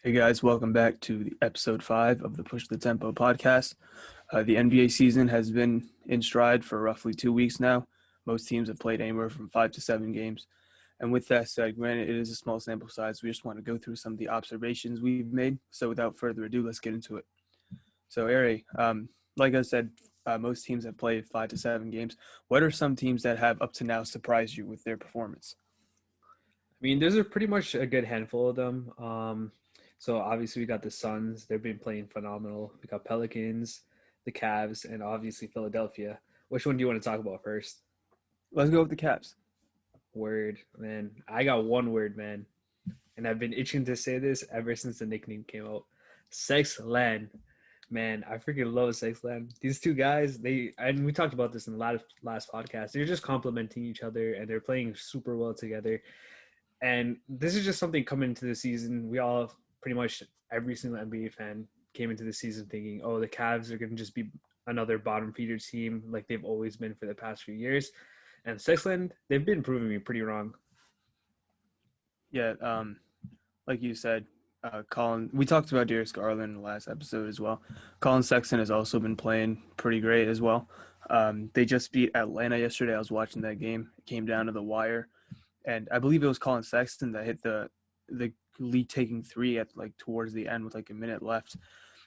Hey guys, welcome back to the episode 5 of the Push the Tempo podcast. The NBA season has been in stride for roughly 2 weeks now. Most teams have played anywhere from 5 to 7 games. And with that said, granted, it is a small sample size. We just want to go through some of the observations we've made. So without further ado, let's get into it. So, Aray, like I said, most teams have played 5 to 7 games. What are some teams that have up to now surprised you with their performance? I mean, there's a pretty much a good handful of them. So obviously we got the Suns. They've been playing phenomenal. We got Pelicans, the Cavs, and obviously Philadelphia. Which one do you want to talk about first? Let's go with the Cavs. Word, man. I got one word, man. And I've been itching to say this ever since the nickname came out. Sex Land. Man, I freaking love Sex Land. These two guys, and we talked about this in the last podcast. They're just complementing each other and they're playing super well together. And this is just something coming into the season. We all pretty much every single NBA fan came into the season thinking, oh, the Cavs are going to just be another bottom feeder team like they've always been for the past few years. And Sexland, they've been proving me pretty wrong. Yeah, like you said, Colin, we talked about Darius Garland in the last episode as well. Colin Sexton has also been playing pretty great as well. They just beat Atlanta yesterday. I was watching that game. It came down to the wire. And I believe it was Colin Sexton that hit the lead taking three at like towards the end with like a minute left.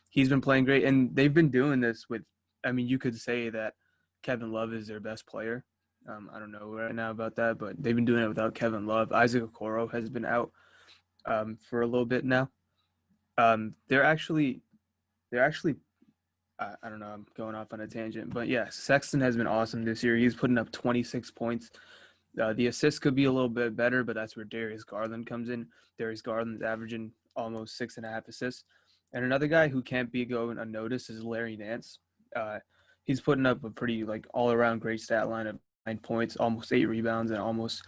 He's been playing great, and they've been doing this with. I mean, you could say that Kevin Love is their best player. I don't know right now about that, but they've been doing it without Kevin Love. Isaac Okoro has been out for a little bit now. They're actually. I don't know. I'm going off on a tangent, but yeah, Sexton has been awesome this year. He's putting up 26 points. The assists could be a little bit better, but that's where Darius Garland comes in. Darius Garland's averaging almost 6.5 assists. And another guy who can't be going unnoticed is Larry Nance. He's putting up a pretty like all-around great stat line of 9 points, almost 8 rebounds, and almost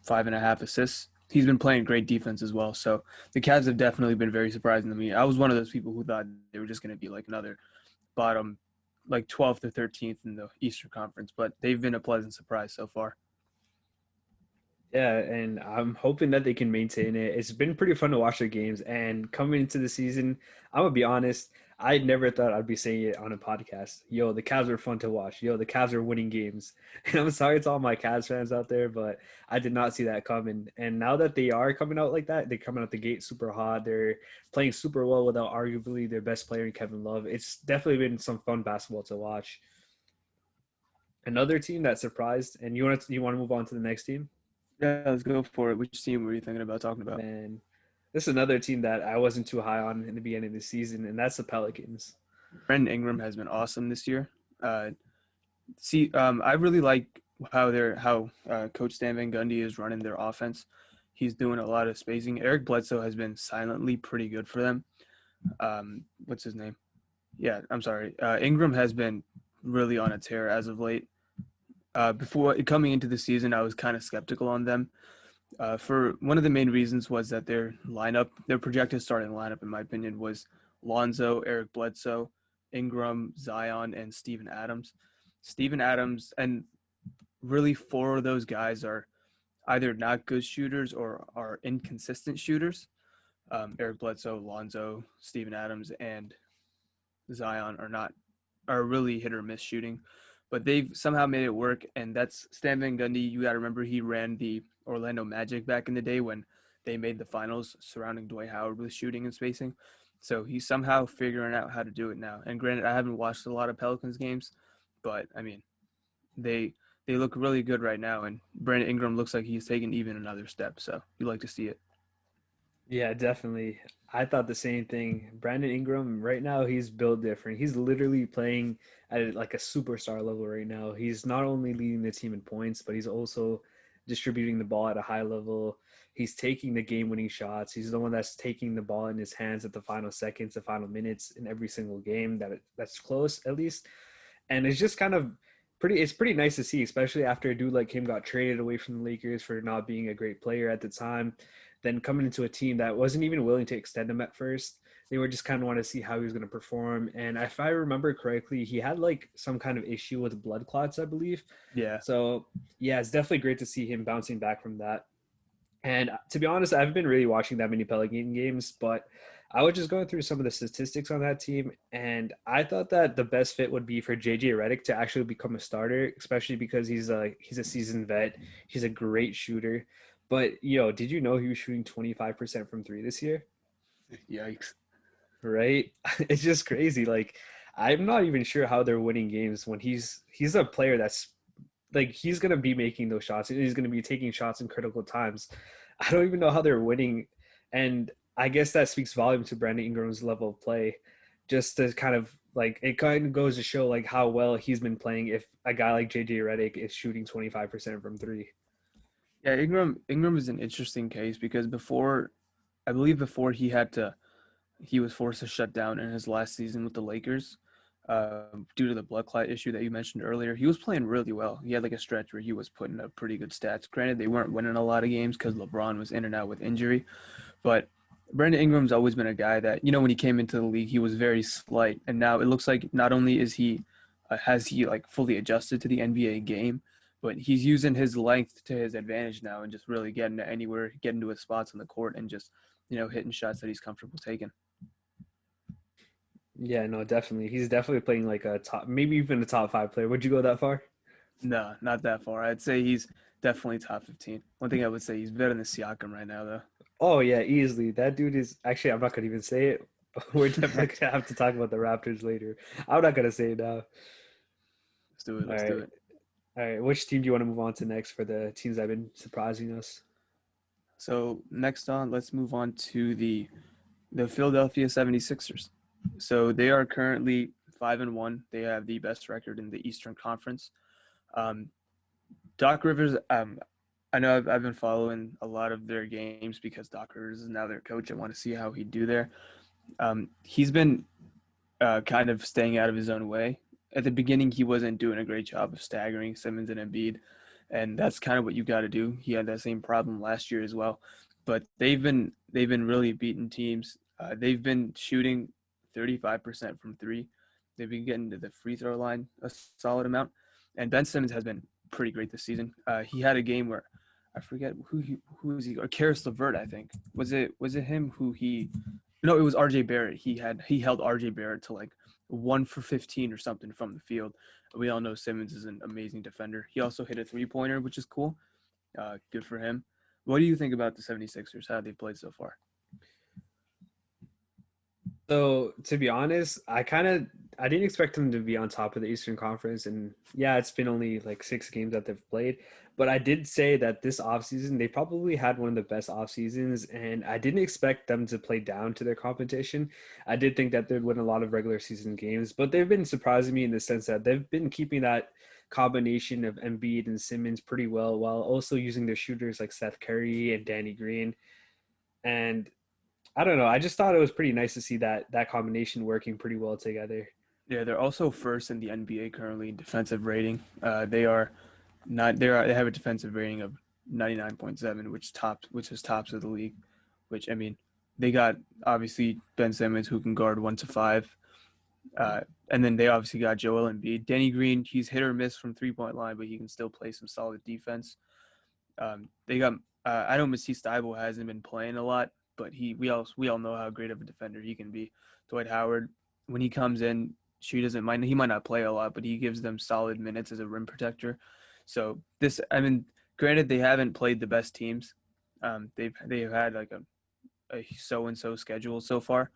5.5 assists. He's been playing great defense as well. So the Cavs have definitely been very surprising to me. I was one of those people who thought they were just going to be like another bottom, like 12th or 13th in the Eastern Conference, but they've been a pleasant surprise so far. Yeah, and I'm hoping that they can maintain it. It's been pretty fun to watch their games. And coming into the season, I'm gonna be honest, I never thought I'd be saying it on a podcast. Yo, the Cavs are fun to watch. Yo, the Cavs are winning games. And I'm sorry to all my Cavs fans out there, but I did not see that coming. And now that they are coming out like that, they're coming out the gate super hot. They're playing super well without arguably their best player in Kevin Love. It's definitely been some fun basketball to watch. Another team that surprised, and you want to move on to the next team? Yeah, let's go for it. Which team were you thinking about talking about? Man, this is another team that I wasn't too high on in the beginning of the season, and that's the Pelicans. Brandon Ingram has been awesome this year. I really like how Coach Stan Van Gundy is running their offense. He's doing a lot of spacing. Eric Bledsoe has been silently pretty good for them. What's his name? Yeah, I'm sorry. Ingram has been really on a tear as of late. Before coming into the season, I was kind of skeptical on them. For one of the main reasons was that their projected starting lineup, in my opinion, was Lonzo, Eric Bledsoe, Ingram, Zion, and Steven Adams. Steven Adams, and really four of those guys are either not good shooters or are inconsistent shooters. Eric Bledsoe, Lonzo, Steven Adams, and Zion are really hit or miss shooting, but they've somehow made it work. And that's Stan Van Gundy. You got to remember he ran the Orlando Magic back in the day when they made the finals surrounding Dwight Howard with shooting and spacing. So he's somehow figuring out how to do it now. And granted, I haven't watched a lot of Pelicans games, but I mean, they they look really good right now. And Brandon Ingram looks like he's taken even another step. So you like to see it. Yeah, definitely. I thought the same thing. Brandon Ingram, right now, he's built different. He's literally playing at like a superstar level right now. He's not only leading the team in points, but he's also distributing the ball at a high level. He's taking the game-winning shots. He's the one that's taking the ball in his hands at the final seconds, the final minutes in every single game that's close, at least. And it's just kind of pretty nice to see, especially after a dude like him got traded away from the Lakers for not being a great player at the time, then coming into a team that wasn't even willing to extend him at first. They were just kind of want to see how he was going to perform. And if I remember correctly, he had like some kind of issue with blood clots, I believe. Yeah. So yeah, it's definitely great to see him bouncing back from that. And to be honest, I haven't been really watching that many Pelican games, but I was just going through some of the statistics on that team, and I thought that the best fit would be for JJ Redick to actually become a starter, especially because he's a seasoned vet. He's a great shooter. But did you know he was shooting 25% from three this year? Yikes. Right? It's just crazy. Like I'm not even sure how they're winning games when he's a player that's like he's gonna be making those shots. He's gonna be taking shots in critical times. I don't even know how they're winning, and I guess that speaks volume to Brandon Ingram's level of play. Just to kind of like it kind of goes to show like how well he's been playing if a guy like JJ Redick is shooting 25% from three. Yeah, Ingram is an interesting case because I believe before he was forced to shut down in his last season with the Lakers, due to the blood clot issue that you mentioned earlier. He was playing really well. He had like a stretch where he was putting up pretty good stats. Granted, they weren't winning a lot of games because LeBron was in and out with injury, but Brandon Ingram's always been a guy that when he came into the league, he was very slight, and now it looks like not only is he has he like fully adjusted to the NBA game, but he's using his length to his advantage now and just really getting to anywhere, getting to his spots on the court, and just hitting shots that he's comfortable taking. Yeah, no, definitely. He's definitely playing like a top, maybe even a top five player. Would you go that far? No, not that far. I'd say he's definitely top 15. One thing I would say, he's better than Siakam right now, though. Oh yeah, easily. That dude is actually. I'm not gonna even say it. We're definitely gonna have to talk about the Raptors later. I'm not gonna say it now. Let's do it. All Let's do right, it. all right. Which team do you want to move on to next for the teams that have been surprising us? So next on, let's move on to the Philadelphia 76ers. So they are currently 5-1. They have the best record in the Eastern Conference. Um, Doc Rivers, I know I've been following a lot of their games because Doc Rivers is now their coach. I want to see how he do there. He's been kind of staying out of his own way. At the beginning, he wasn't doing a great job of staggering Simmons and Embiid, and that's kind of what you got to do. He had that same problem last year as well, but they've been really beating teams. They've been shooting 35% from three. They've been getting to the free throw line a solid amount, and Ben Simmons has been pretty great this season. He had a game where I forget who was he or Karis LeVert, I think. Was it him who he no, it was RJ Barrett. He held RJ Barrett to like 1 for 15 or something from the field. We all know Simmons is an amazing defender. He also hit a 3-pointer, which is cool. Good for him. What do you think about the 76ers? How they've played so far? So to be honest, I didn't expect them to be on top of the Eastern Conference, and yeah, it's been only like 6 games that they've played. But I did say that this offseason they probably had one of the best off seasons, and I didn't expect them to play down to their competition. I did think that they'd win a lot of regular season games, but they've been surprising me in the sense that they've been keeping that combination of Embiid and Simmons pretty well, while also using their shooters like Seth Curry and Danny Green. And I don't know. I just thought it was pretty nice to see that combination working pretty well together. Yeah, they're also first in the NBA currently in defensive rating. They are not they have a defensive rating of 99.7, which is tops of the league. Which I mean, they got obviously Ben Simmons who can guard 1 to 5. Uh, and then they obviously got Joel Embiid. Danny Green, he's hit or miss from 3-point line, but he can still play some solid defense. They got I know Matisse Thybulle hasn't been playing a lot, but we all know how great of a defender he can be. Dwight Howard, when he comes in, he might not play a lot, but he gives them solid minutes as a rim protector. So this, I mean, granted they haven't played the best teams. They've had like a so and so schedule so far,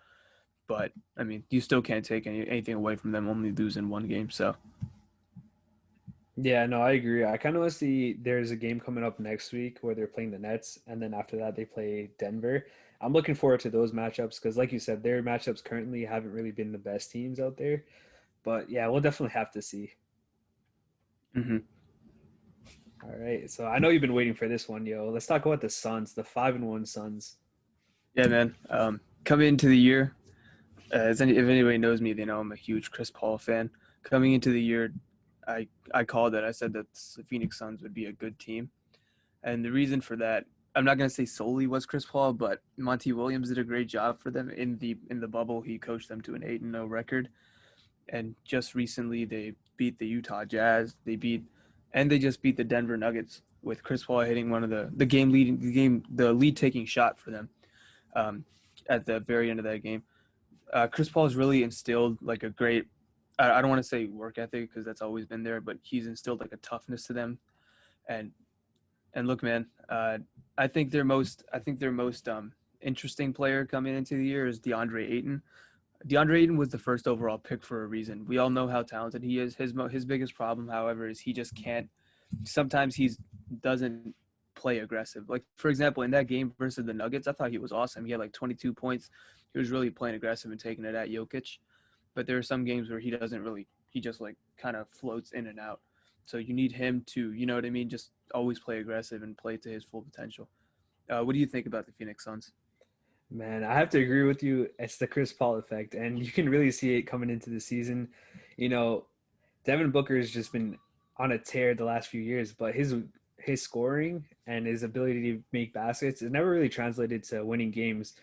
but I mean you still can't take anything away from them only losing one game. So Yeah, no, I agree. I kind of want to see there's a game coming up next week where they're playing the Nets, and then after that they play Denver. I'm looking forward to those matchups because, like you said, their matchups currently haven't really been the best teams out there. But yeah, we'll definitely have to see. mm-hmm. All right, so I know you've been waiting for this one, yo. Let's talk about the Suns, the 5-1 Suns. Yeah, man. Coming into the year, if anybody knows me, they know I'm a huge Chris Paul fan. Coming into the year, I called it. I said that the Phoenix Suns would be a good team, and the reason for that, I'm not gonna say solely was Chris Paul, but Monty Williams did a great job for them in the bubble. He coached them to an 8-0 record, and just recently they beat the Utah Jazz. And they just beat the Denver Nuggets with Chris Paul hitting one of the lead taking shot for them. Um, at the very end of that game. Chris Paul has really instilled like a great, I don't want to say work ethic because that's always been there, but he's instilled like a toughness to them. And look, man, I think their most interesting player coming into the year is DeAndre Ayton. DeAndre Ayton was the first overall pick for a reason. We all know how talented he is. His biggest problem, however, is he just can't. Sometimes he doesn't play aggressive. Like for example, in that game versus the Nuggets, I thought he was awesome. He had like 22 points. He was really playing aggressive and taking it at Jokic. But there are some games where he doesn't really. He just like kind of floats in and out. So you need him to, you know what I mean, just always play aggressive and play to his full potential. What do you think about the Phoenix Suns? Man, I have to agree with you. It's the Chris Paul effect, and you can really see it coming into the season. You know, Devin Booker has just been on a tear the last few years, but his scoring and his ability to make baskets has never really translated to winning games.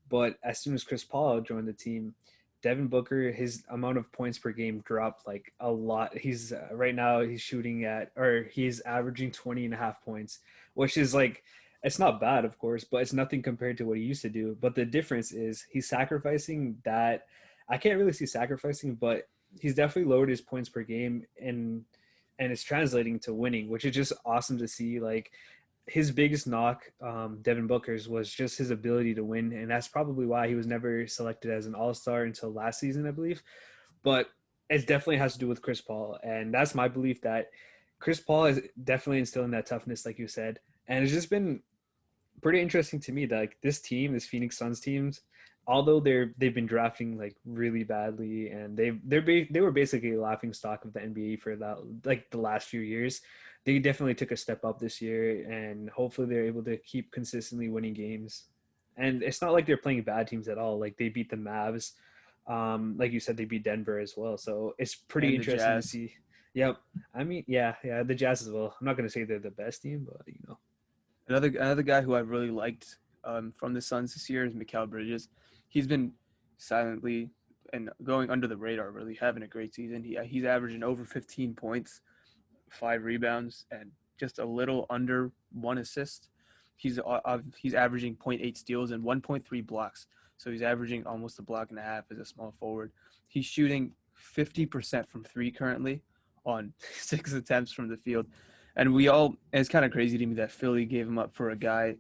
But as soon as Chris Paul joined the team, Devin Booker, his amount of points per game dropped like a lot. He's right now he's shooting at, or he's averaging 20 and a half points, which is like, it's not bad, of course, but it's nothing compared to what he used to do. But the difference is he's sacrificing that. I can't really see sacrificing, but he's definitely lowered his points per game, and it's translating to winning, which is just awesome to see. Like his biggest knock, Devin Booker's, was just his ability to win, and that's probably why he was never selected as an All Star until last season, I believe. But it definitely has to do with Chris Paul, and that's my belief that Chris Paul is definitely instilling that toughness, like you said, and it's just been pretty interesting to me that like this team, this Phoenix Suns teams, although they've been drafting like really badly, and they were basically a laughing stock of the NBA for that like the last few years. They definitely took a step up this year, and hopefully they're able to keep consistently winning games. And it's not like they're playing bad teams at all. Like they beat the Mavs, like you said, they beat Denver as well. So it's pretty And the interesting to Jazz. see. Yep. I mean, yeah, the Jazz as well. I'm not gonna say they're the best team, but you know. Another guy who I really liked from the Suns this year is Mikal Bridges. He's been silently and going under the radar, really having a great season. He's averaging over 15 points, 5 rebounds, and just a little under 1 assist. He's averaging zero point 0.8 steals and 1.3 blocks. So he's averaging almost a block and a half as a small forward. He's shooting 50% from three currently on 6 attempts from the field. And it's kind of crazy to me that Philly gave him up for a guy.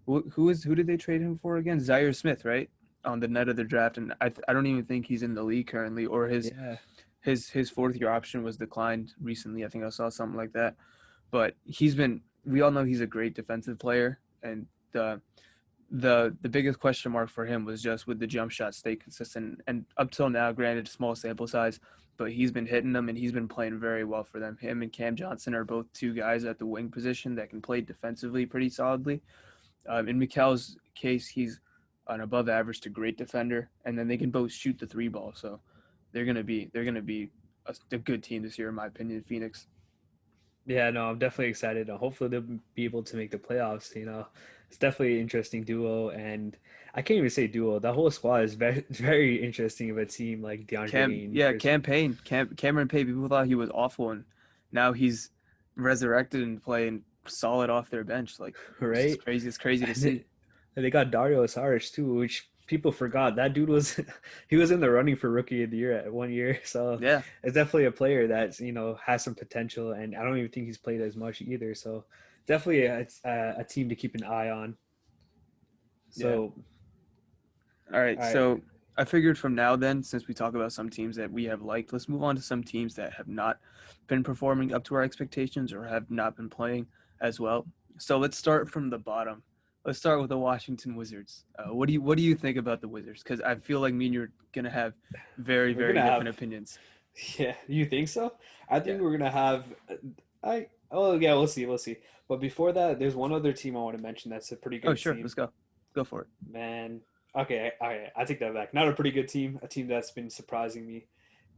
Who did they trade him for again? Zaire Smith, right? On the night of the draft. And I don't even think he's in the league currently, or Yeah. his fourth year option was declined recently. I think I saw something like that. But we all know he's a great defensive player. And the biggest question mark for him was just would the jump shot stay consistent. And up till now, granted, small sample size, but he's been hitting them and he's been playing very well for them. Him and Cam Johnson are both two guys at the wing position that can play defensively pretty solidly. In Mikal's case, he's an above average to great defender, and then they can both shoot the three ball. So they're gonna be a good team this year, in my opinion. Phoenix. Yeah, no, I'm definitely excited. Hopefully they'll be able to make the playoffs. You know, it's definitely an interesting duo, and I can't even say duo. The whole squad is very interesting of a team like DeAndre Ayton, Chris. Cameron Payne. People thought he was awful, and now he's resurrected and playing solid off their bench. Like it's Right? just crazy. It's crazy to And see. they got Dario Saric too, which people forgot. That dude was he was in the running for rookie of the year at 1 year. So Yeah, it's definitely a player that has some potential, and I don't even think he's played as much either. So definitely a team to keep an eye on. yeah. So All right, all right, so I figured from now then, since we talk about some teams that we have liked, let's move on to some teams that have not been performing up to our expectations or have not been playing as well. So let's start from the bottom. Let's start with the Washington Wizards. What do you think about the Wizards? Because I feel like me and you're gonna have very we're gonna very have different opinions. yeah. You think so? I think Yeah. we're gonna have I oh yeah, we'll see. But before that, there's one other team I want to mention that's a pretty Oh good sure, team. let's go. Go for it. Man, okay, I take that back. Not a pretty good team, a team that's been surprising me.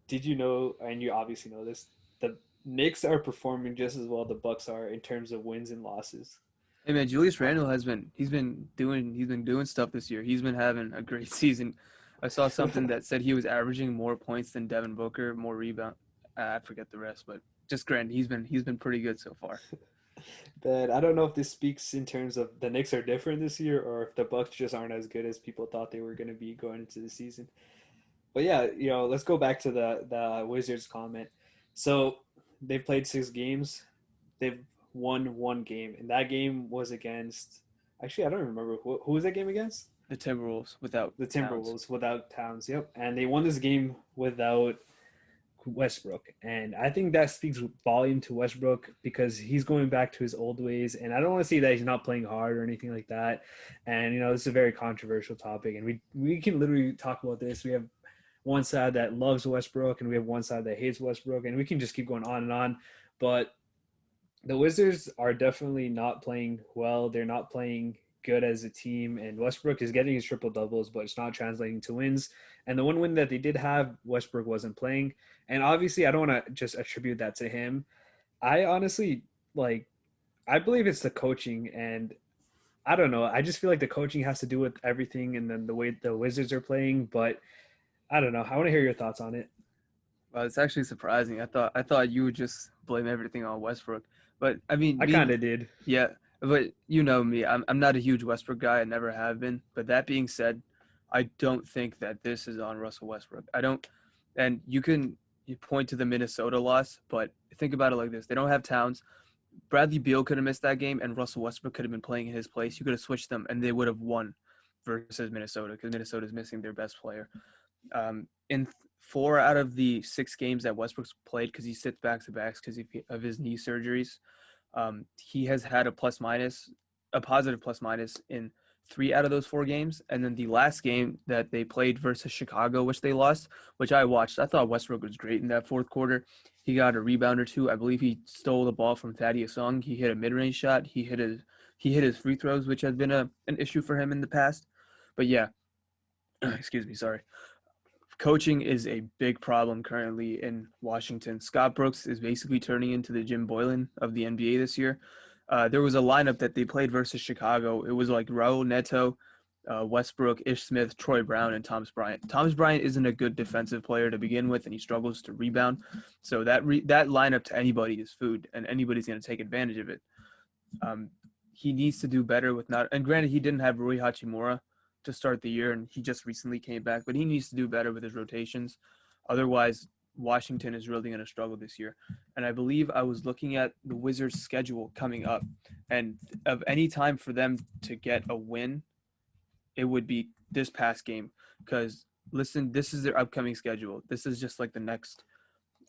Did you know, and you obviously know this, the Knicks are performing just as well the Bucks are in terms of wins and losses. Hey man, Julius Uh, Randle he's been doing stuff this year. He's been having a great season. I saw something that said he was averaging more points than Devin Booker, more rebound. I forget the rest, but just granted, he's been pretty good so far. But I don't know if this speaks in terms of the Knicks are different this year or if the Bucks just aren't as good as people thought they were going to be going into the season. But yeah, let's go back to the Wizards comment. So they've played 6 games. They've won one game, and that game was against. Actually, I don't remember who was that game against. The Timberwolves without The Towns. Timberwolves without Towns. Yep, and they won this game without Westbrook, and I think that speaks volume to Westbrook because he's going back to his old ways. And I don't want to say that he's not playing hard or anything like that. And this is a very controversial topic, and we can literally talk about this. We have one side that loves Westbrook, and we have one side that hates Westbrook, and we can just keep going on and on. But the Wizards are definitely not playing well. They're not playing good as a team, and Westbrook is getting his triple doubles, but it's not translating to wins. And the one win that they did have, Westbrook wasn't playing. And obviously, I don't want to just attribute that to him. I honestly like, I believe it's the coaching, and I don't know. I just feel like the coaching has to do with everything, and then the way the Wizards are playing. But I don't know. I want to hear your thoughts on it. Well, it's actually surprising. I thought you would just blame everything on Westbrook, but I mean, I kind of did. yeah, but you know me, I'm not a huge Westbrook guy. I never have been. But that being said, I don't think that this is on Russell Westbrook. I don't, and you point to the Minnesota loss, but think about it like this: they don't have Towns. Bradley Beal could have missed that game, and Russell Westbrook could have been playing in his place. You could have switched them, and they would have won versus Minnesota because Minnesota's missing their best player. In 4 out of the 6 games that Westbrook's played, because he sits back to backs because of his knee surgeries, he has had a positive plus minus in 3 out of those 4 games. And then the last game that they played versus Chicago, which they lost, which I watched, I thought Westbrook was great in that fourth quarter. He got a rebound or two. I believe he stole the ball from Thaddeus Young. He hit a mid-range shot. He hit his free throws, which has been an issue for him in the past. But yeah, excuse me, sorry. Coaching is a big problem currently in Washington. Scott Brooks is basically turning into the Jim Boylan of the NBA this year. There was a lineup that they played versus Chicago. It was like Raul Neto, Westbrook, Ish Smith, Troy Brown, and Thomas Bryant. Thomas Bryant isn't a good defensive player to begin with, and he struggles to rebound. So that lineup to anybody is food, and anybody's going to take advantage of it. Um, he needs to do better with not. And granted, he didn't have Rui Hachimura to start the year, and he just recently came back. But he needs to do better with his rotations. Otherwise, Washington is really going to struggle this year. And I believe I was looking at the Wizards' schedule coming up, and of any time for them to get a win, it would be this past game. Because listen, this is their upcoming schedule. This is just like the next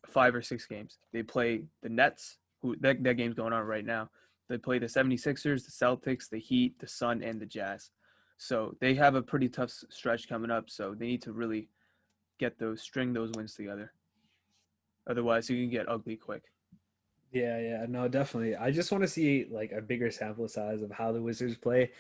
5 or 6 games. They play the Nets, who that game's going on right now. They play the 76ers, the Celtics, the Heat, the Sun, and the Jazz. So they have a pretty tough stretch coming up. So they need to really string those wins together. Otherwise, you can get ugly quick. Yeah, yeah, no, definitely. I just want to see like a bigger sample size of how the Wizards play.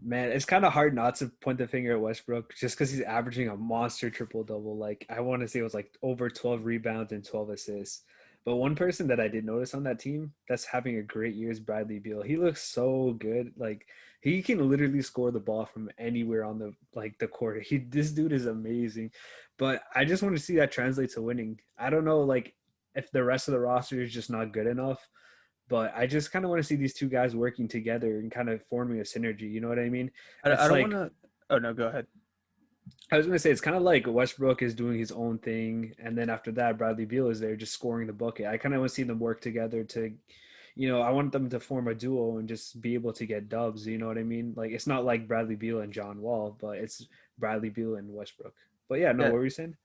Man, it's kind of hard not to point the finger at Westbrook just because he's averaging a monster triple double. Like I want to say it was like over 12 rebounds and 12 assists. But one person that I did notice on that team that's having a great year is Bradley Beal. He looks so good. Like he can literally score the ball from anywhere on the court. This dude is amazing. But I just want to see that translate to winning. I don't know like if the rest of the roster is just not good enough, but I just kind of want to see these two guys working together and kind of forming a synergy. You know what I mean? I It's don't want like to. Oh no, go ahead. I was gonna say it's kind of like Westbrook is doing his own thing, and then after that, Bradley Beal is there just scoring the bucket. I kind of want to see them work together to, I want them to form a duo and just be able to get dubs. You know what I mean? Like it's not like Bradley Beal and John Wall, but it's Bradley Beal and Westbrook. But yeah, no, Yeah. what were you saying?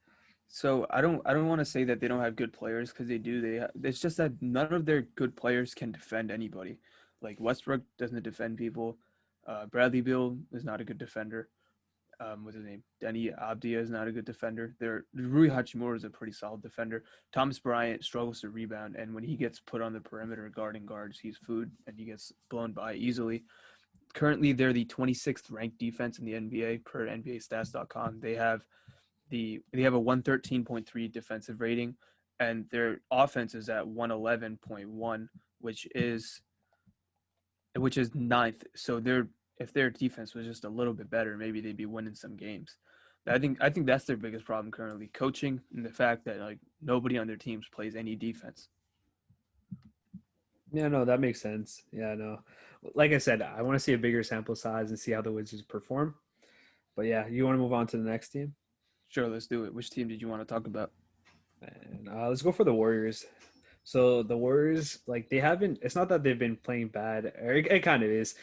So I don't want to say that they don't have good players because they do. It's just that none of their good players can defend anybody. Like Westbrook doesn't defend people. Bradley Beal is not a good defender. What's his name? Denny Abdia is not a good defender. Rui Hachimura is a pretty solid defender. Thomas Bryant struggles to rebound, and when he gets put on the perimeter guarding guards, he's food and he gets blown by easily. Currently, they're the 26th ranked defense in the NBA per NBAStats.com. They have a 113.3 defensive rating, and their offense is at 111.1, which is ninth. So if their defense was just a little bit better, maybe they'd be winning some games. I think that's their biggest problem currently, coaching and the fact that like nobody on their teams plays any defense. Yeah, no, that makes sense. Yeah, no. Like I said, I want to see a bigger sample size and see how the Wizards perform. But yeah, you want to move on to the next team? Sure, let's do it. Which team did you want to talk about? And let's go for the Warriors. So the Warriors, like they haven't. It's not that they've been playing bad. Or it kind of is.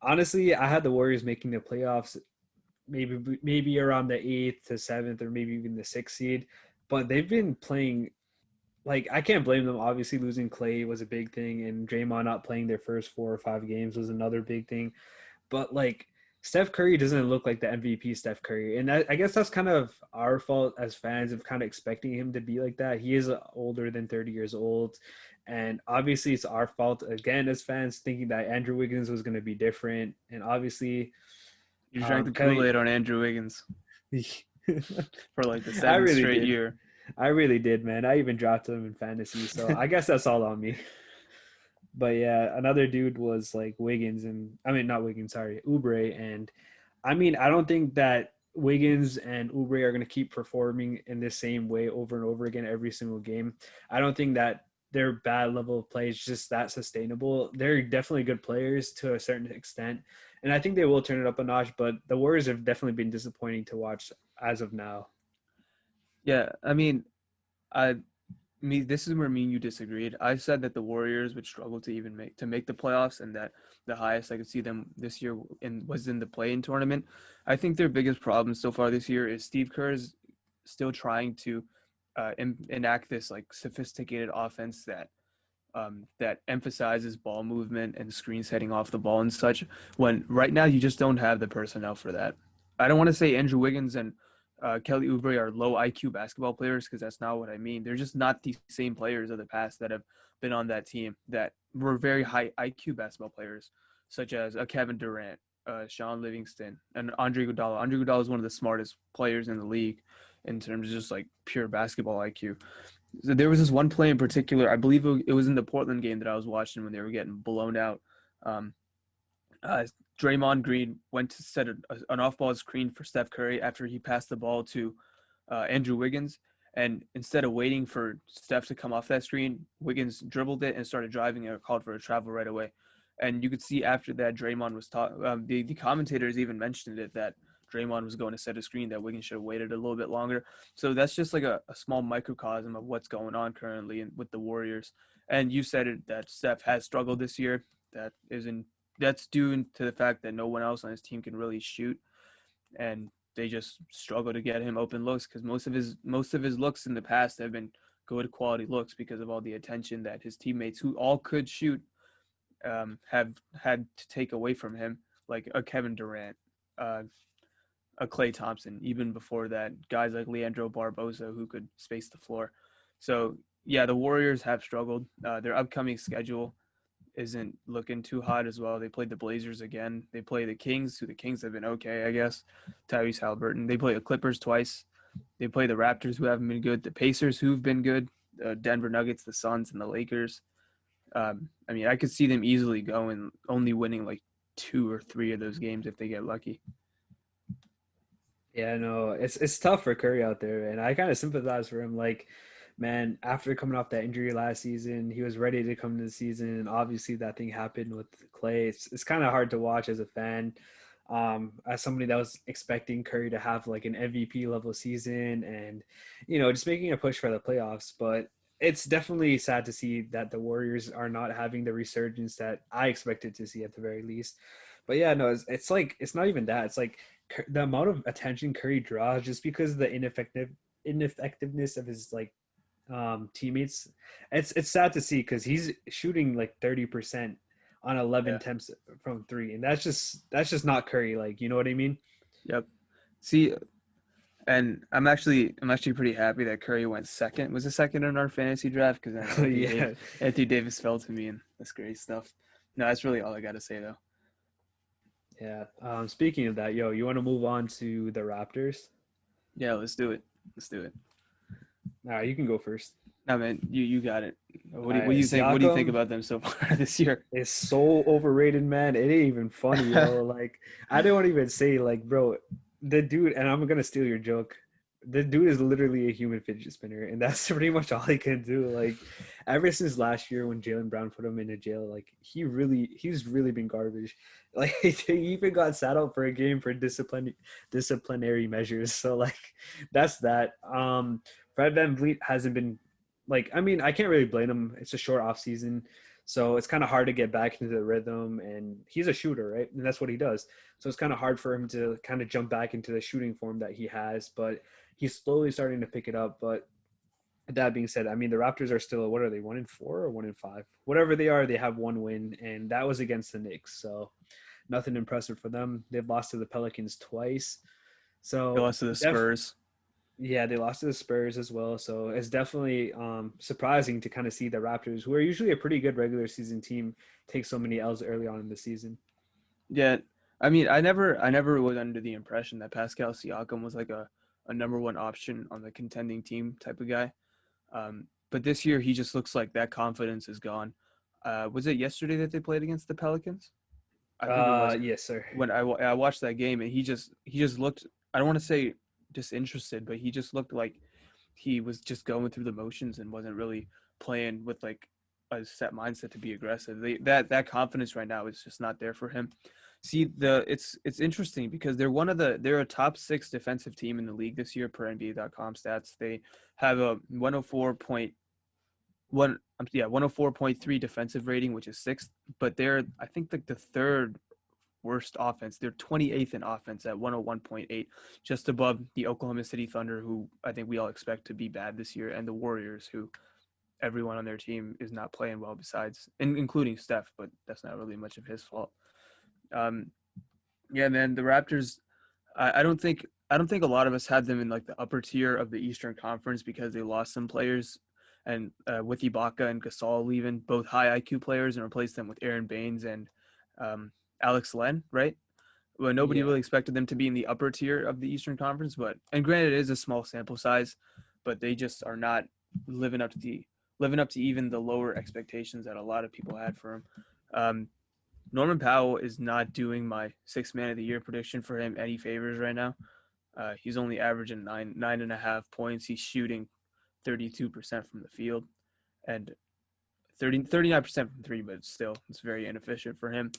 Honestly, I had the Warriors making the playoffs, maybe around the eighth to seventh, or maybe even the sixth seed. But they've been playing like I can't blame them. Obviously, losing Clay was a big thing, and Draymond not playing their first 4 or 5 games was another big thing. But like Steph Curry doesn't look like the MVP Steph Curry, and I guess that's kind of our fault as fans of kind of expecting him to be like that. He is older than 30 years old, and obviously it's our fault again as fans thinking that Andrew Wiggins was going to be different, and obviously You drank the Kelly. Kool-Aid on Andrew Wiggins for like the I seventh really straight did. year. I really did, man. I even drafted him in fantasy, so I guess that's all on me. But yeah, another dude was like Wiggins, and I mean not Wiggins, sorry, Oubre, and I mean I don't think that Wiggins and Oubre are going to keep performing in the same way over and over again every single game. I don't think that their bad level of play is just that sustainable. They're definitely good players to a certain extent, and I think they will turn it up a notch. But the Warriors have definitely been disappointing to watch as of now. Yeah, I mean, I me this is where me and you disagreed. I said that the Warriors would struggle to even make the playoffs, and that the highest I could see them this year was in the play-in tournament. I think their biggest problem so far this year is Steve Kerr is still trying to enact this like sophisticated offense that emphasizes ball movement and screen setting off the ball and such. When right now you just don't have the personnel for that. I don't want to say Andrew Wiggins and Kelly Oubre are low IQ basketball players because that's not what I mean. They're just not the same players of the past that have been on that team that were very high IQ basketball players, such as a Kevin Durant, Sean Livingston, and Andre Iguodala. Andre Iguodala is one of the smartest players in the league in terms of just like pure basketball IQ. So there was this one play in particular. I believe it was in the Portland game that I was watching when they were getting blown out. Um, uh, Draymond Green went to set an off-ball screen for Steph Curry after he passed the ball to Andrew Wiggins, and instead of waiting for Steph to come off that screen, Wiggins dribbled it and started driving and called for a travel right away. And you could see after that, Draymond was talking. The commentators even mentioned it that Draymond was going to set a screen that Wiggins should have waited a little bit longer. So that's just like a small microcosm of what's going on currently with the Warriors. And you said it that Steph has struggled this year. That isn't that's due to the fact that no one else on his team can really shoot, and they just struggle to get him open looks because most of his looks in the past have been good quality looks because of all the attention that his teammates who all could shoot have had to take away from him, like a Kevin Durant, uh, a Klay Thompson, even before that, guys like Leandro Barbosa who could space the floor. So yeah, the Warriors have struggled. Their upcoming schedule isn't looking too hot as well. They played the Blazers again. They play the Kings, who the Kings have been okay, I guess. Tyrese Halliburton. They play the Clippers twice. They play the Raptors, who haven't been good. The Pacers, who've been good. Denver Nuggets, the Suns, and the Lakers. I mean, I could see them easily going, only winning like 2 or 3 of those games if they get lucky. Yeah, no, it's tough for Curry out there, and I kind of sympathize for him. Like, man, after coming off that injury last season, he was ready to come to the season, and obviously that thing happened with Clay. It's kind of hard to watch as a fan, as somebody that was expecting Curry to have like an MVP level season, and just making a push for the playoffs. But it's definitely sad to see that the Warriors are not having the resurgence that I expected to see at the very least. But yeah, no, it's like it's not even that. It's like the amount of attention Curry draws just because of the ineffectiveness of his like teammates. It's sad to see because he's shooting like 30% on 11 Yeah. attempts from three, and that's just not Curry. Like, you know what I mean? Yep. See, and I'm actually pretty happy that Curry went second. Was a second in our fantasy draft because then Yeah, Anthony Davis fell to me, and that's great stuff. No, that's really all I got to say though. yeah. Speaking of that, yo, you want to move on to the Raptors? Yeah, let's do it. Let's do it. All right, you can go first. No, man, you got it. All What do right, you think? What do you think Siakam about them so far this year? is so overrated, man. It ain't even funny, yo. Like, I don't even say like, bro, the dude, and I'm gonna steal your joke. the dude is literally a human fidget spinner, and that's pretty much all he can do. Like, ever since last year when Jalen Brown put him into jail, like he's really been garbage. Like, he even got sat out for a game for disciplinary measures. So like, that's that. Fred VanVleet hasn't been like, I mean, I can't really blame him. It's a short off season. So it's kind of hard to get back into the rhythm, and he's a shooter, right? And that's what he does. So it's kind of hard for him to kind of jump back into the shooting form that he has, but he's slowly starting to pick it up. But that being said, I mean, the Raptors are still, what are they, 1-4 or 1-5? Whatever they are, they have one win, and that was against the Knicks. So nothing impressive for them. They've lost to the Pelicans twice. They So lost to the Spurs. yeah, they lost to the Spurs as well. So it's definitely surprising to kind of see the Raptors, who are usually a pretty good regular season team, take so many L's early on in the season. Yeah, I mean, I never was under the impression that Pascal Siakam was like a number one option on the contending team type of guy. But this year he just looks like that confidence is gone. Was it yesterday that they played against the Pelicans? I think it was. Yes, sir. When I watched that game, and he just looked. I don't want to say disinterested, but he just looked like he was just going through the motions and wasn't really playing with like a set mindset to be aggressive. That confidence right now is just not there for him. See, it's interesting because they're a top 6 defensive team in the league this year per NBA.com stats. They have a 104.3 defensive rating, which is sixth, but they're, I think, like the third worst offense. They're 28th in offense at 101.8, just above the Oklahoma City Thunder, who I think we all expect to be bad this year, and the Warriors, who everyone on their team is not playing well besides, including Steph, but that's not really much of his fault. Um, yeah, man, the Raptors, I don't think a lot of us had them in like the upper tier of the Eastern Conference because they lost some players, and with Ibaka and Gasol leaving, both high IQ players, and replaced them with Aaron Baines and um, Alex Len, right? Well, nobody Yeah. really expected them to be in the upper tier of the Eastern Conference, but and granted, it is a small sample size, but they just are not living up to the living up to even the lower expectations that a lot of people had for him. Um, Norman Powell is not doing my 6 man of the year prediction for him any favors right now. He's only averaging 9.5 points. He's shooting 32% from the field and 39% from three, but still, it's very inefficient for him.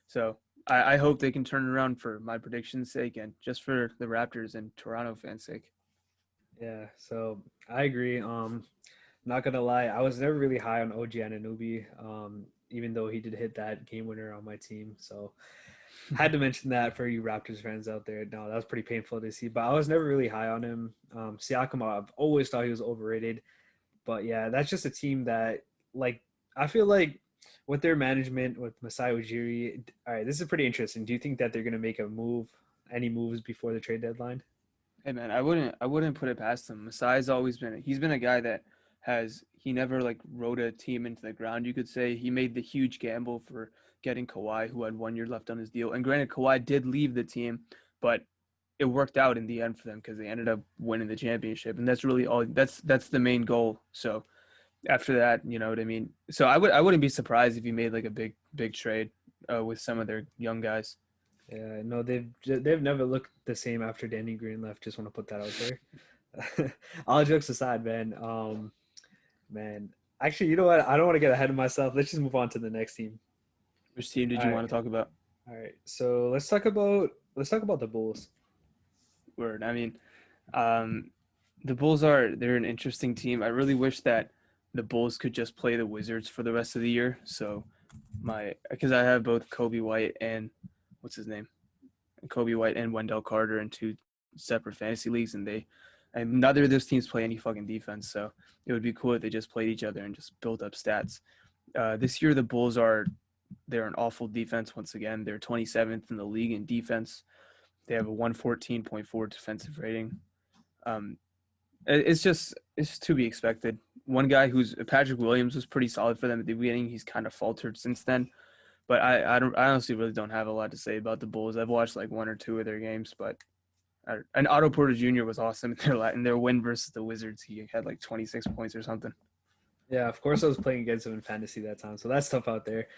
So I hope they can turn it around for my prediction's sake and just for the Raptors and Toronto fans' sake. Yeah, so I agree. Not gonna lie, I was never really high on OG Anunoby, even though he did hit that game winner on my team. So had to mention that for you Raptors fans out there. No, that was pretty painful to see, but I was never really high on him. Siakam, I've always thought he was overrated, but yeah, that's just a team that, like, I feel like with their management with Masai Ujiri. All right, this is pretty interesting. Do you think that they're gonna make a move, any moves before the trade deadline? Hey man, I wouldn't put it past him. Masai's always he's been a guy that he never like rode a team into the ground, you could say. He made the huge gamble for getting Kawhi, who had 1 year left on his deal. And granted, Kawhi did leave the team, but it worked out in the end for them because they ended up winning the championship. And that's really all that's the main goal. So after that, you know what I mean? So I wouldn't be surprised if he made like a big trade with some of their young guys. Yeah, no, they've never looked the same after Danny Green left. Just want to put that out there. All jokes aside, man. Man, actually, you know what? I don't want to get ahead of myself. Let's just move on to the next team. Which team did All you right, want to talk about? all right. So let's talk about the Bulls. Word. I mean, um, the they're an interesting team. I really wish that the Bulls could just play the Wizards for the rest of the year. So because I have both Kobe White and what's his name, Kobe White and Wendell Carter in two separate fantasy leagues, and neither of those teams play any fucking defense. So it would be cool if they just played each other and just built up stats. This year the Bulls they're an awful defense once again. They're 27th in the league in defense. They have a 114.4 defensive rating. Um, it's to be expected. One guy who's Patrick Williams was pretty solid for them at the beginning. He's kind of faltered since then. But I honestly really don't have a lot to say about the Bulls. I've watched like one or two of their games, but and Otto Porter Jr. was awesome in their win versus the Wizards. He had like 26 points or something. Yeah, of course I was playing against him in fantasy that time, so that's tough out there.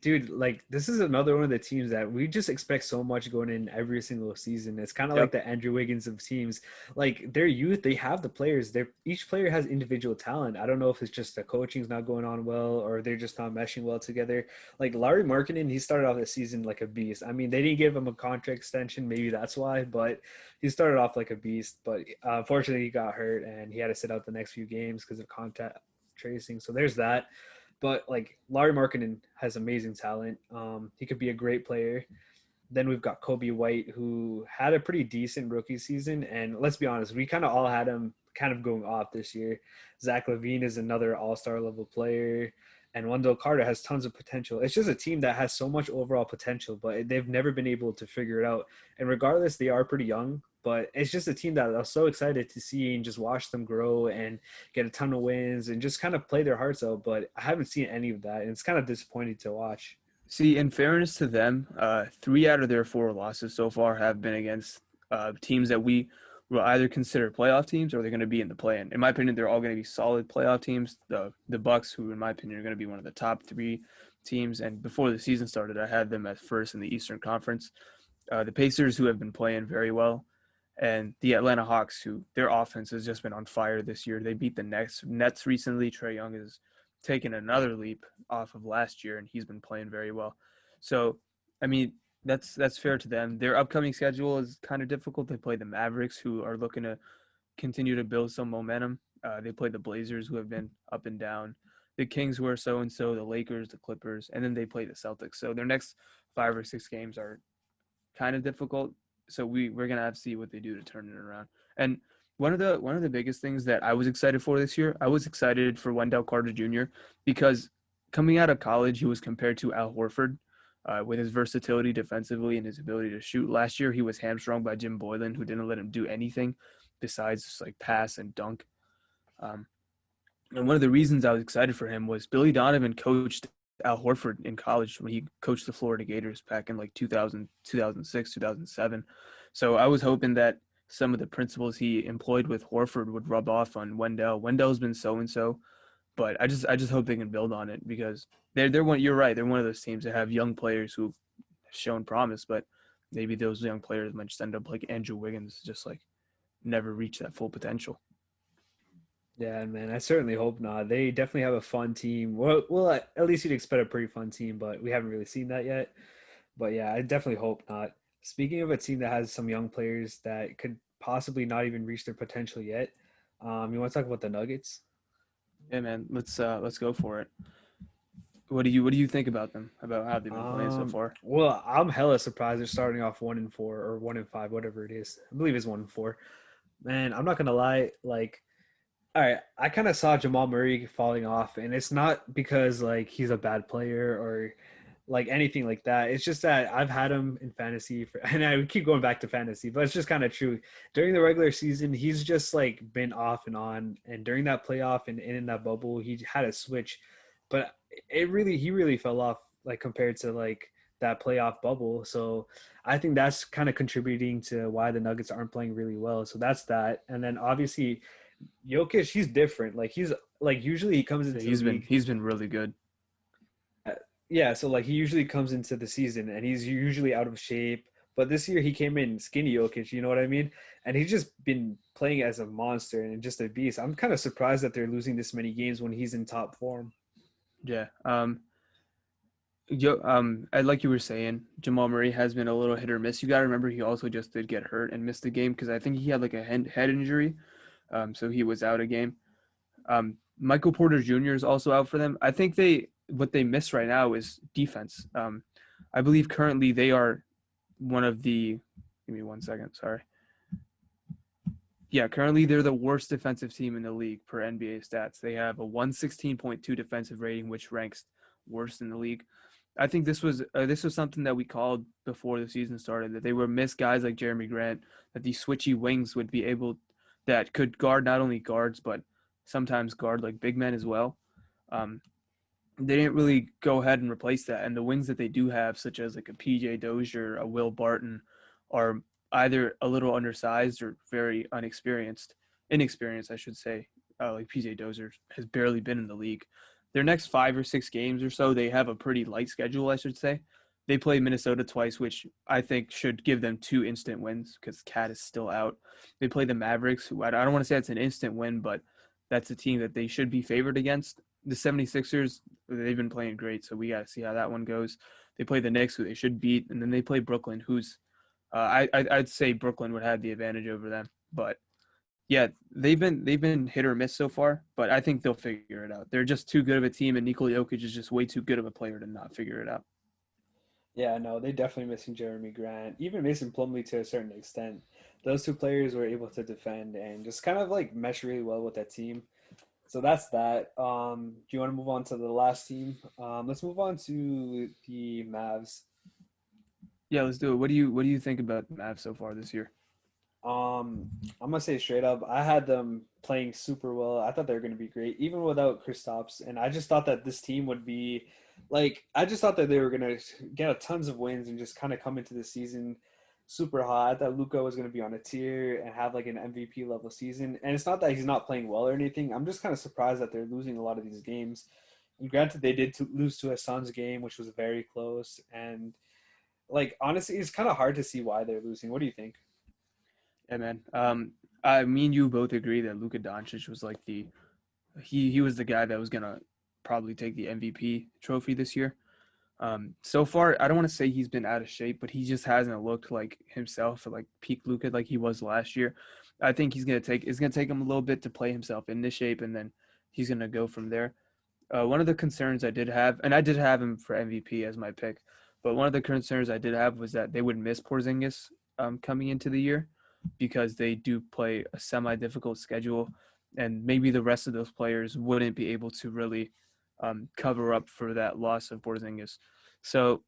Dude, like this is another one of the teams that we just expect so much going in every single season. It's kind of like Yep. the Andrew Wiggins of teams. Like their youth, they have the players. They're each player has individual talent. I don't know if it's just the coaching's not going on well or they're just not meshing well together. Like Larry Markkinen, he started off the season like a beast. I mean, they didn't give him a contract extension, maybe that's why, but he started off like a beast. But unfortunately, he got hurt and he had to sit out the next few games because of contact tracing. So there's that. But like Larry Markkinen has amazing talent. He could be a great player. Then we've got Kobe White, who had a pretty decent rookie season. And let's be honest, we kind of all had him kind of going off this year. Zach LaVine is another all star level player. And Wendell Carter has tons of potential. It's just a team that has so much overall potential, but they've never been able to figure it out. And regardless, they are pretty young, but it's just a team that I was so excited to see and just watch them grow and get a ton of wins and just kind of play their hearts out. But I haven't seen any of that. And it's kind of disappointing to watch. See, in fairness to them, 3 out of their 4 losses so far have been against teams that we will either consider playoff teams or they're going to be in the play-in. In my opinion, they're all going to be solid playoff teams. The Bucks, who in my opinion are going to be one of the top 3 teams, and before the season started, I had them at first in the Eastern Conference. The Pacers, who have been playing very well, and the Atlanta Hawks, who their offense has just been on fire this year. They beat the Nets recently. Trae Young has taken another leap off of last year, and he's been playing very well. So, I mean, that's fair to them. Their upcoming schedule is kind of difficult. They play the Mavericks, who are looking to continue to build some momentum. They play the Blazers, who have been up and down. The Kings, who are so and so. The Lakers, the Clippers, and then they play the Celtics. So their next 5 or 6 games are kind of difficult. So we're gonna have to see what they do to turn it around. And one of the biggest things that I was excited for this year, I was excited for Wendell Carter Jr. because coming out of college, he was compared to Al Horford with his versatility defensively and his ability to shoot. Last year, he was hamstrung by Jim Boylan, who didn't let him do anything besides just like pass and dunk. Um, and one of the reasons I was excited for him was Billy Donovan coached Al Horford in college when he coached the Florida Gators back in like 2000, 2006, 2007. So I was hoping that some of the principles he employed with Horford would rub off on Wendell. Wendell's been so and so, but I just hope they can build on it because they're one. You're right. They're one of those teams that have young players who have shown promise, but maybe those young players might just end up like Andrew Wiggins, just like never reach that full potential. Yeah, man, I certainly hope not. They definitely have a fun team. Well, at least you'd expect a pretty fun team, but we haven't really seen that yet. But yeah, I definitely hope not. Speaking of a team that has some young players that could possibly not even reach their potential yet, you want to talk about the Nuggets? Yeah, man. Let's go for it. What do you think about them? About how they've been playing so far? Well, I'm hella surprised they're starting off 1-4 or 1-5, whatever it is. I believe it's 1-4. Man, I'm not gonna lie, like all right, I kind of saw Jamal Murray falling off, and it's not because like he's a bad player or like anything like that. It's just that I've had him in fantasy for, and I keep going back to fantasy, but it's just kind of true. During the regular season, he's just like been off and on, and during that playoff and in that bubble, he had a switch, but he really fell off like compared to like that playoff bubble. So I think that's kind of contributing to why the Nuggets aren't playing really well. So that's that, and then obviously Jokic, he's different. Like he's like usually he comes Yeah, into the he's been league. he's been really good. Yeah, so like he usually comes into the season and he's usually out of shape. But this year he came in skinny Jokic, you know what I mean? And he's just been playing as a monster and just a beast. I'm kind of surprised that they're losing this many games when he's in top form. Yeah. Like you were saying, Jamal Murray has been a little hit or miss. You got to remember he also just did get hurt and missed the game because I think he had like a head injury. So he was out a game. Michael Porter Jr. is also out for them. I think what they miss right now is defense. I believe currently they are one of the. Give me 1 second. Sorry. Yeah, currently they're the worst defensive team in the league per NBA stats. They have a 116.2 defensive rating, which ranks worst in the league. I think this was something that we called before the season started, that they were miss guys like Jeremy Grant, that these switchy wings would be able that could guard not only guards but sometimes guard like big men as well. Um, they didn't really go ahead and replace that, and the wings that they do have, such as like a PJ Dozier, a Will Barton, are either a little undersized or very inexperienced, I should say. like PJ Dozier has barely been in the league. Their next 5 or 6 games or so, they have a pretty light schedule, I should say. They play Minnesota twice, which I think should give them 2 instant wins because Cat is still out. They play the Mavericks, who I don't want to say it's an instant win, but that's a team that they should be favored against. The 76ers, they've been playing great, so we got to see how that one goes. They play the Knicks, who they should beat, and then they play Brooklyn, who's I'd say Brooklyn would have the advantage over them. But yeah, they've been hit or miss so far, but I think they'll figure it out. They're just too good of a team, and Nikola Jokic is just way too good of a player to not figure it out. Yeah, no, they definitely missing Jeremy Grant, even Mason Plumlee to a certain extent. Those two players were able to defend and just kind of like mesh really well with that team. So that's that. Do you want to move on to the last team? Let's move on to the Mavs. Yeah, let's do it. What do you think about the Mavs so far this year? I'm gonna say straight up, I had them playing super well. I thought they were gonna be great, even without Kristaps. And I just thought that this team would be like, I just thought that they were gonna get a tons of wins and just kind of come into the season super hot. I thought Luka was gonna be on a tier and have like an MVP level season. And it's not that he's not playing well or anything. I'm just kind of surprised that they're losing a lot of these games. And granted, they did lose to a Suns game, which was very close. And like honestly, it's kind of hard to see why they're losing. What do you think? Yeah, man. I mean, you both agree that Luka Doncic was like he was the guy that was gonna probably take the MVP trophy this year. So far, I don't want to say he's been out of shape, but he just hasn't looked like himself, like peak Luka, like he was last year. I think it's gonna take him a little bit to play himself into shape, and then he's gonna go from there. One of the concerns I did have, and I did have him for MVP as my pick, but one of the concerns I did have was that they would miss Porzingis coming into the year because they do play a semi-difficult schedule, and maybe the rest of those players wouldn't be able to really cover up for that loss of Porzingis. So,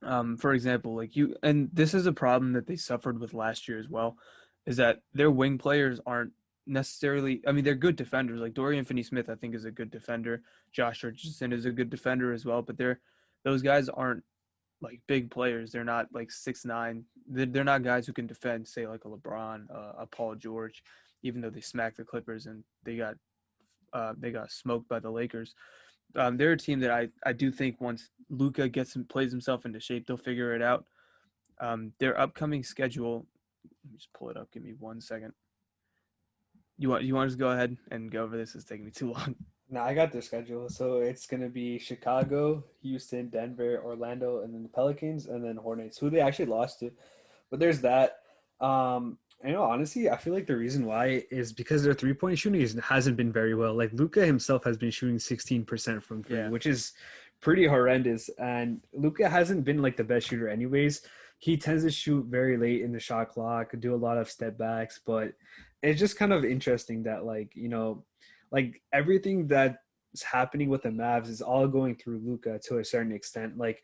for example, like and this is a problem that they suffered with last year as well, is that their wing players aren't necessarily. I mean, they're good defenders. Like Dorian Finney-Smith, I think, is a good defender. Josh Richardson is a good defender as well. But those guys aren't like big players. They're not like 6'9". They're not guys who can defend, say like a LeBron, a Paul George, even though they smacked the Clippers and they got smoked by the Lakers. They're a team that I do think once Luka plays himself into shape, they'll figure it out. Their upcoming schedule. Let me just pull it up. Give me 1 second. You want to just go ahead and go over this? It's taking me too long. No, I got their schedule. So it's gonna be Chicago, Houston, Denver, Orlando, and then the Pelicans, and then Hornets, who they actually lost to. But there's that. Honestly, I feel like the reason why is because their 3-point shooting hasn't been very well. Like Luka himself has been shooting 16% from three, Yeah, which is pretty horrendous. And Luka hasn't been like the best shooter, anyways. He tends to shoot very late in the shot clock, do a lot of step backs, but it's just kind of interesting that like everything that's happening with the Mavs is all going through Luka to a certain extent. Like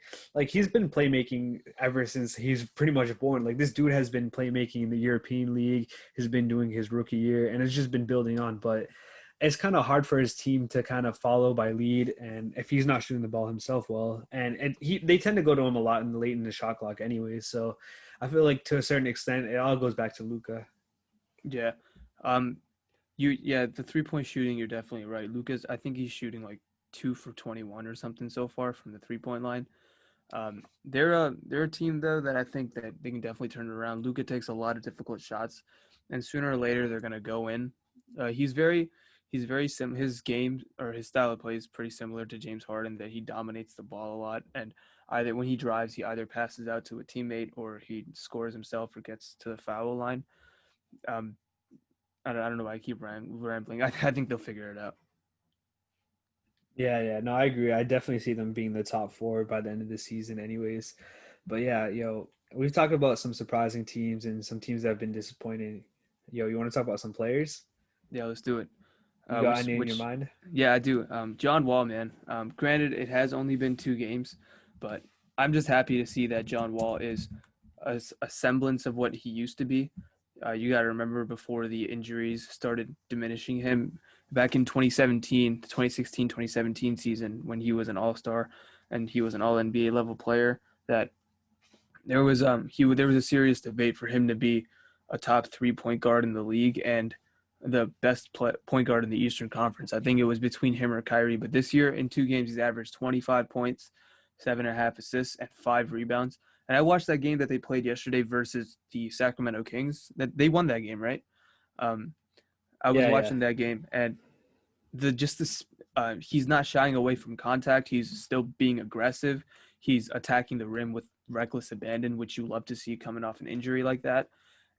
he's been playmaking ever since he's pretty much born. Like this dude has been playmaking in the European League, has been doing his rookie year, and it's just been building on. But it's kind of hard for his team to kind of follow by lead, and if he's not shooting the ball himself well, and they tend to go to him a lot in the late in the shot clock anyway. So I feel like to a certain extent, it all goes back to Luka. yeah. The 3-point shooting, you're definitely right. Luka's, I think he's shooting like 2 for 21 or something so far from the 3-point line. They're a team though that I think that they can definitely turn it around. Luka takes a lot of difficult shots, and sooner or later they're gonna go in. He's very his game or his style of play is pretty similar to James Harden, that he dominates the ball a lot, and either when he drives he either passes out to a teammate or he scores himself or gets to the foul line. Um, I don't know why I keep rambling. I think they'll figure it out. Yeah, no, I agree. I definitely see them being the top four by the end of the season, anyways. But yeah, we've talked about some surprising teams and some teams that have been disappointing. You want to talk about some players? Yeah, let's do it. You got Which any in your which mind? Yeah, I do. John Wall, man. Granted, it has only been 2 games, but I'm just happy to see that John Wall is a semblance of what he used to be. You got to remember before the injuries started diminishing him back in 2017, the 2016, 2017 season when he was an all-star and he was an all NBA level player, that there was a serious debate for him to be a top 3-point guard in the league, and the best point guard in the Eastern Conference. I think it was between him or Kyrie. But this year, in 2 games, he's averaged 25 points, 7.5 assists, and 5 rebounds. And I watched that game that they played yesterday versus the Sacramento Kings. That they won that game, right? Um, I was Yeah, yeah. watching that game, and he's not shying away from contact. He's still being aggressive. He's attacking the rim with reckless abandon, which you love to see coming off an injury like that.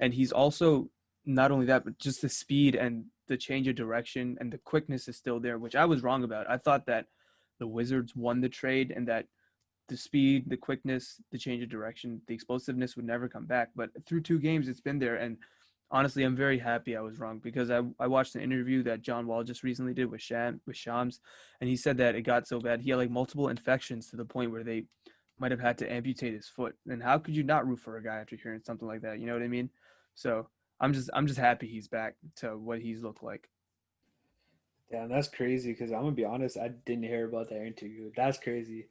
And he's also not only that, but just the speed and the change of direction and the quickness is still there, which I was wrong about. I thought that the Wizards won the trade and that the speed, the quickness, the change of direction, the explosiveness would never come back. But through 2 games, it's been there. And honestly, I'm very happy I was wrong because I watched an interview that John Wall just recently did with Shams, and he said that it got so bad he had like multiple infections to the point where they might have had to amputate his foot. And how could you not root for a guy after hearing something like that? You know what I mean? So I'm just happy he's back to what he's looked like. Damn, that's crazy because I'm gonna be honest, I didn't hear about that interview. That's crazy.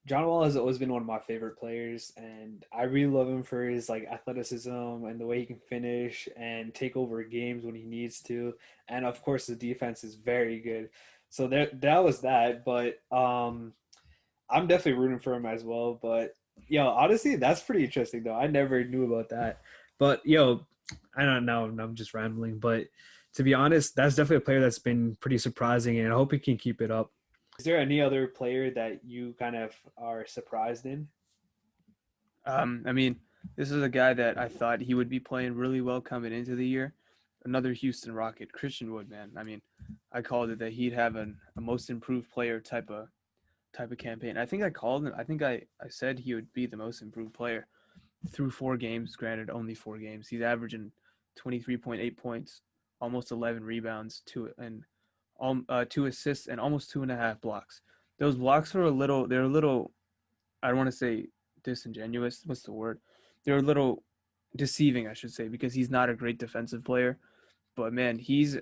John Wall has always been one of my favorite players, and I really love him for his like athleticism and the way he can finish and take over games when he needs to. And of course, the defense is very good. So that was that. But I'm definitely rooting for him as well. But honestly, that's pretty interesting though. I never knew about that. But I don't know. I'm just rambling. But to be honest, that's definitely a player that's been pretty surprising, and I hope he can keep it up. Is there any other player that you kind of are surprised in? I mean, this is a guy that I thought he would be playing really well coming into the year. Another Houston Rocket, Christian Wood, man. I mean, I called it that he'd have a most improved player type of campaign. I think I called him. I think I said he would be the most improved player through 4 games. Granted, only 4 games. He's averaging 23.8 points, almost 11 rebounds, 2 assists, and almost 2.5 blocks. Those blocks are a little. They're a little. I don't want to say disingenuous. What's the word? They're a little deceiving, I should say, because he's not a great defensive player. But man, he's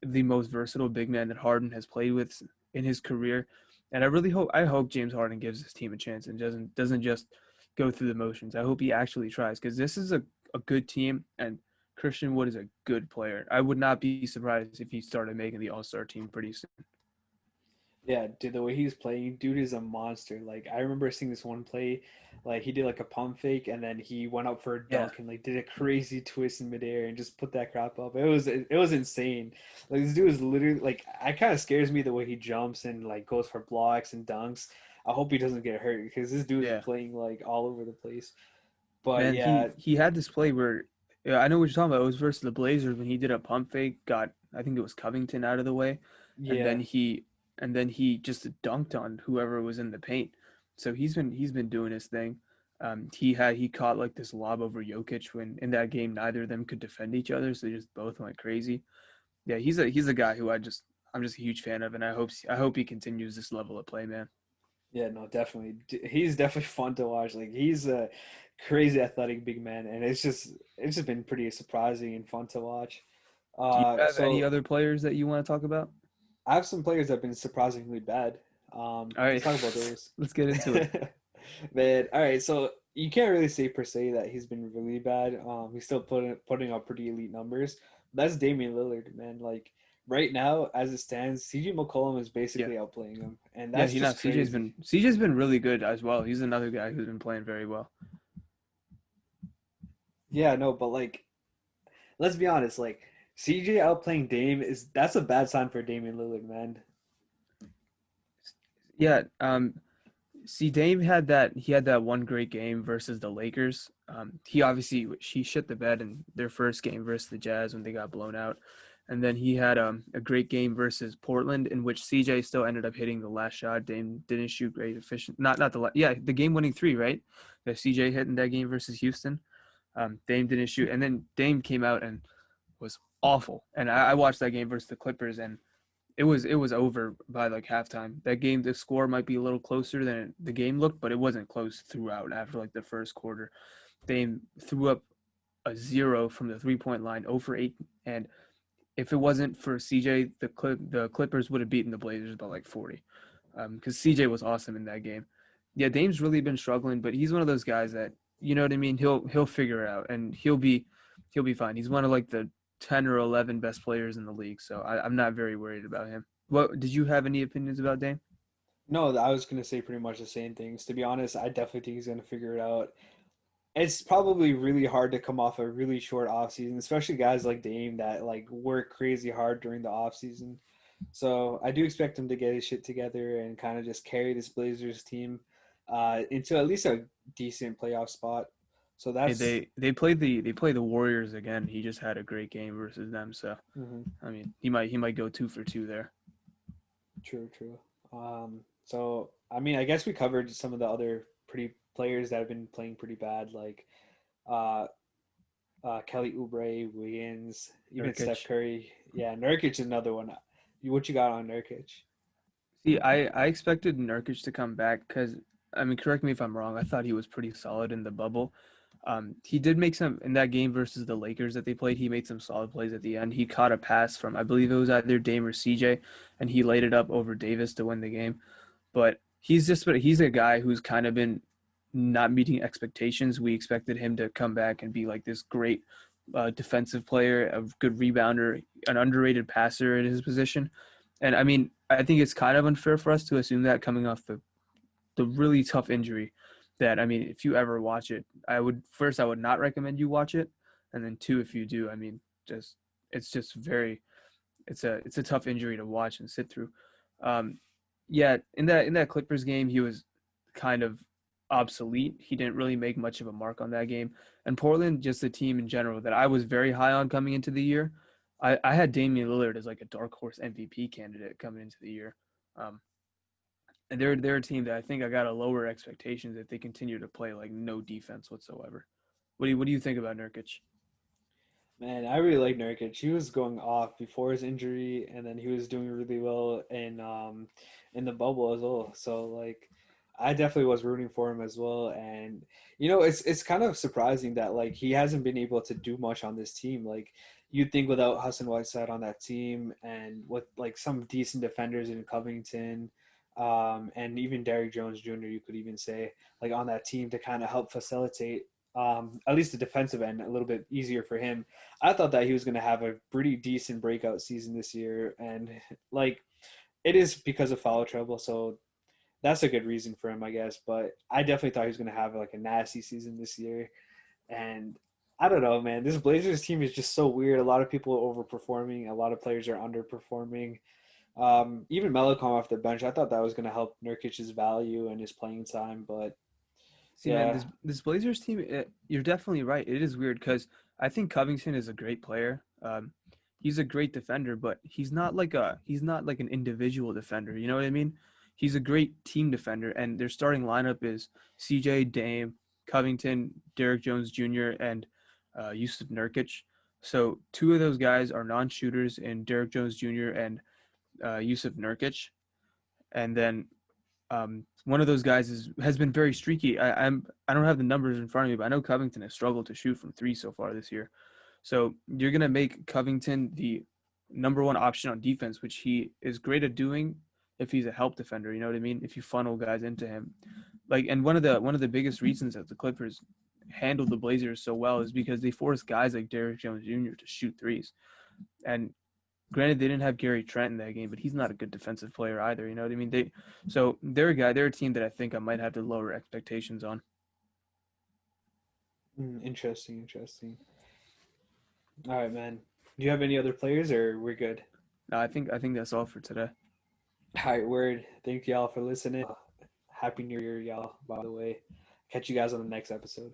the most versatile big man that Harden has played with in his career. And I hope James Harden gives his team a chance and doesn't just go through the motions. I hope he actually tries because this is a good team and Christian Wood is a good player. I would not be surprised if he started making the All-Star team pretty soon. Yeah, dude, the way he's playing, dude is a monster. Like I remember seeing this one play, like he did like a pump fake and then he went up for a Yeah. dunk and like did a crazy twist in midair and just put that crap up. It was insane. Like this dude is literally like I kind of scares me the way he jumps and like goes for blocks and dunks. I hope he doesn't get hurt because this dude is Yeah. playing like all over the place. But Man, yeah, he had this play where yeah, I know what you're talking about. It was versus the Blazers when he did a pump fake, got I think it was Covington out of the way, and yeah, then he just dunked on whoever was in the paint. So he's been doing his thing. He caught like this lob over Jokic when in that game neither of them could defend each other, so they just both went crazy. Yeah, he's a guy who I'm just a huge fan of, and I hope he continues this level of play, man. yeah, no, definitely. He's definitely fun to watch. Like he's a crazy athletic big man, and it's just been pretty surprising and fun to watch. Do you have any So other players that you want to talk about? I have some players that have been surprisingly bad. All Let's right, talk about those. let's get into it. Man, all right. So you can't really say per se that he's been really bad. He's still putting up pretty elite numbers. That's Damian Lillard, man. Like right now, as it stands, CJ McCollum is Yeah. basically outplaying him, and Yeah, that's he not just CJ's crazy. been CJ's been really good as well. He's another guy who's been playing very well. Yeah, no, but like, let's be honest. Like CJ outplaying Dame is that's a bad sign for Damian Lillard, man. Yeah, see Dame he had that one great game versus the Lakers. He shit the bed in their first game versus the Jazz when they got blown out. And then he had a great game versus Portland in which CJ still ended up hitting the last shot. Dame didn't shoot great efficient. Not the game winning three, right? That CJ hit in that game versus Houston. Dame didn't shoot, and then Dame came out and was awful. And I watched that game versus the Clippers, and it was over by like halftime. That game, the score might be a little closer than the game looked, but it wasn't close throughout. After like the first quarter, Dame threw up a zero from the 3 point line, over 8, and if it wasn't for CJ, the Clippers would have beaten the Blazers by like 40, because CJ was awesome in that game. Yeah, Dame's really been struggling, but he's one of those guys that you know what I mean. He'll figure it out, and he'll be fine. He's one of like the 10 or 11 best players in the league, so I'm not very worried about him. What did you have any opinions about Dame? No, I was gonna say pretty much the same things. To be honest, I definitely think he's gonna figure it out. It's probably really hard to come off a really short off season, especially guys like Dame that like work crazy hard during the off season. So I do expect him to get his shit together and kind of just carry this Blazers team into at least a decent playoff spot. So Hey, that's they play the Warriors again. He just had a great game versus them, so mhm, I mean he might go 2 for 2 there. true, true. So I mean, I guess we covered some of the other pretty players that have been playing pretty bad, like uh, Kelly Oubre, Wiggins, even Steph Nurkic. Curry. Yeah, Nurkic is another one. What you got on Nurkic? See, I expected Nurkic to come back because I mean, correct me if I'm wrong. I thought he was pretty solid in the bubble. He did make some in that game versus the Lakers that they played. He made some solid plays at the end. He caught a pass from I believe it was either Dame or CJ, and he laid it up over Davis to win the game. But he's a guy who's kind of been not meeting expectations. We expected him to come back and be like this great defensive player, a good rebounder, an underrated passer at his position. And I mean, I think it's kind of unfair for us to assume that coming off the really tough injury. That I mean, if you ever watch it, I would not recommend you watch it, and then two, if you do, I mean, just it's just very it's a tough injury to watch and sit through. Um, yeah, in that Clippers game, he was kind of obsolete. He didn't really make much of a mark on that game. And Portland, just the team in general that I was very high on coming into the year. I had Damian Lillard as like a dark horse MVP candidate coming into the year. Um, and they're a team that I think I got to lower expectations if they continue to play like no defense whatsoever. What do you think about Nurkic? Man, I really like Nurkic. He was going off before his injury, and then he was doing really well in the bubble as well. So like, I definitely was rooting for him as well. And it's kind of surprising that like he hasn't been able to do much on this team. Like you'd think without Hassan Whiteside on that team, and with like some decent defenders in Covington, and even Derrick Jones Jr. You could even say like on that team to kind of help facilitate at least the defensive end a little bit easier for him. I thought that he was going to have a pretty decent breakout season this year, and like it is because of foul trouble, so that's a good reason for him, I guess. But I definitely thought he was going to have like a nasty season this year, and I don't know, man. This Blazers team is just so weird. A lot of people are overperforming, a lot of players are underperforming. Even Melo come off the bench. I thought that was going to help Nurkic's value and his playing time, but See, man, yeah, this Blazers team, you're definitely right. It is weird because I think Covington is a great player. He's a great defender, but he's not like an individual defender. You know what I mean? He's a great team defender, and their starting lineup is CJ, Dame, Covington, Derrick Jones Jr., and Yusuf Nurkic. So two of those guys are non-shooters, in Derrick Jones Jr. and Yusuf Nurkic, and then one of those guys has been very streaky. I don't have the numbers in front of me, but I know Covington has struggled to shoot from three so far this year. So you're gonna make Covington the number one option on defense, which he is great at doing if he's a help defender. You know what I mean? If you funnel guys into him, like, and one of the biggest reasons that the Clippers handled the Blazers so well is because they forced guys like Derrick Jones Jr. to shoot threes. And granted, they didn't have Gary Trent in that game, but he's not a good defensive player either. You know what I mean? They're a team that I think I might have to lower expectations on. interesting, interesting. All right, man. Do you have any other players, or we're good? No, I think that's all for today. All right, word. Thank y'all for listening. Happy New Year, y'all, by the way. Catch you guys on the next episode.